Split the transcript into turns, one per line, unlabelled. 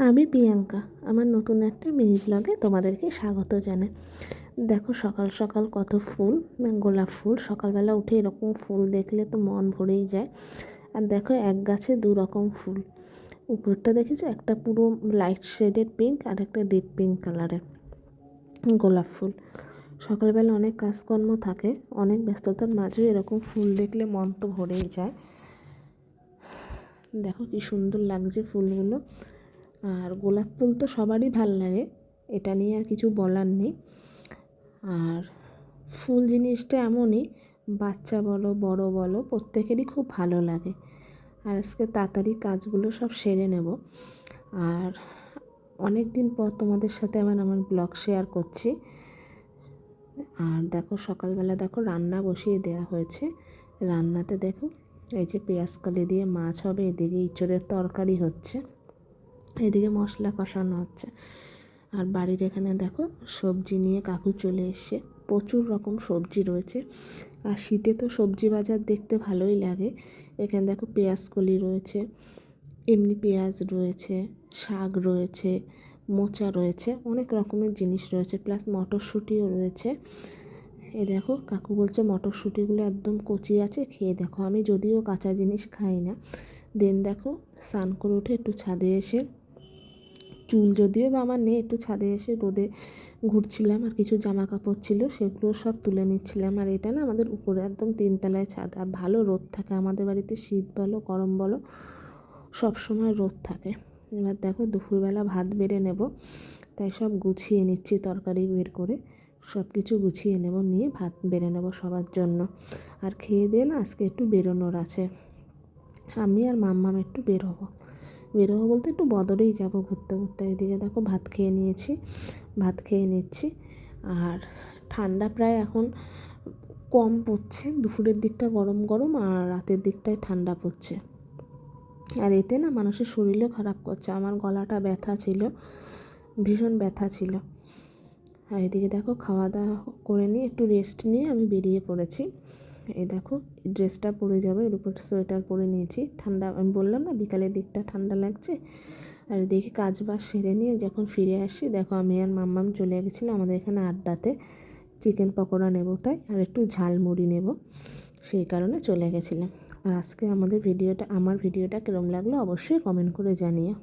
আমি প্রিয়াঙ্কা, আমার নতুন একটা মিনি ব্লগে তোমাদেরকে স্বাগত জানাই। দেখো সকাল সকাল কত ফুল, গোলাপ ফুল। সকালবেলা উঠে এরকম ফুল দেখলে তো মন ভরেই যায়। আর দেখো এক গাছে দু রকম ফুল। উপরটা দেখেছো, একটা পুরো লাইট শেডের পিঙ্ক আর একটা ডিপ পিঙ্ক কালারের গোলাপ ফুল। সকালবেলা অনেক কাজকর্ম থাকে, অনেক ব্যস্ততার মাঝে এরকম ফুল দেখলে মন তো ভরেই যায়। দেখো কি সুন্দর লাগছে ফুলগুলো। আর গোলাপ ফুল তো সবারই ভাল লাগে, এটা নিয়ে আর কিছু বলার নেই। আর ফুল জিনিসটা এমনই, বাচ্চা বলো বড় বলো প্রত্যেকেরই খুব ভালো লাগে। আর আজকে তাড়াতাড়ি কাজগুলো সব সেরে নেব। আর অনেক দিন পর তোমাদের সাথে আমার ব্লগ শেয়ার করছি। আর দেখো সকালবেলা দেখো রান্না বসিয়ে দেওয়া হয়েছে। রান্নাতে দেখো এই যে পেঁয়াজ কলি দিয়ে মাছ হবে, এদিকে ইঁচড়ের তরকারি হচ্ছে, এদিকে মশলা কষানো হচ্ছে। আর বাড়ির এখানে দেখো সবজি নিয়ে কাকু চলে এসছে, প্রচুর রকম সবজি রয়েছে। আর শীতে তো সবজি বাজার দেখতে ভালোই লাগে। এখানে দেখো পেঁয়াজ কলি রয়েছে, এমনি পেঁয়াজ রয়েছে, শাক রয়েছে, মোচা রয়েছে, অনেক রকমের জিনিস রয়েছে, প্লাস মটরশুঁটিও রয়েছে। এই দেখো কাকু বলছে মটরশুঁটিগুলো একদম কচি আছে, খেয়ে দেখো। আমি যদিও কাঁচা জিনিস খাই না। দেন দেখো স্নান করে উঠে একটু ছাদে এসে, চুল যদিও বা আমার নেই, একটু ছাদে এসে রোদে ঘুরছিলাম। আর কিছু জামা কাপড় ছিল সেগুলো সব তুলে নিচ্ছিলাম। আর এটা না আমাদের উপরে একদম 3তলায় ছাদ, আর ভালো রোদ থাকে আমাদের বাড়িতে, শীত বলো গরম বলো সব সময় রোদ থাকে। এবার দেখো দুপুরবেলা ভাত বেড়ে নেব, তাই সব গুছিয়ে নিচ্ছি, তরকারি বের করে সব কিছু গুছিয়ে নেব, নিয়ে ভাত বেড়ে নেব সবার জন্য। আর খেয়ে দিয়ে না আজকে একটু বেরোনোর আছে, আমি আর মাম্মাম একটু বেরোবো বলতে একটু বদরেই যাব ঘুরতে ঘুরতে। এদিকে দেখো ভাত খেয়ে নিচ্ছি। আর ঠান্ডা প্রায় এখন কম পড়ছে, দুপুরের দিকটা গরম গরম আর রাতের দিকটায় ঠান্ডা পড়ছে। আর এতে না মানুষের শরীরও খারাপ করছে। আমার গলাটা ব্যথা ছিল, ভীষণ ব্যথা ছিল। আর এদিকে দেখো খাওয়া দাওয়া করে নিয়ে একটু রেস্ট নিয়ে আমি বেরিয়ে পড়েছি। এই দেখো ড্রেসটা পরে যাবে, এর উপর সোয়েটার পরে নিয়েছি, ঠান্ডা। আমি বললাম না বিকালের দিকটা ঠান্ডা লাগছে। আর দেখি কাজ বাজ সেরে নিয়ে যখন ফিরে আসছি, দেখো আমি আর মাম্মাম চলে গেছিলাম আমাদের এখানে আড্ডাতে, চিকেন পকোড়া নেব তাই, আর একটু ঝালমুড়ি নেব, সেই কারণে চলে গেছিলাম। আর আজকে আমার ভিডিওটা কীরকম লাগলো অবশ্যই কমেন্ট করে জানিও।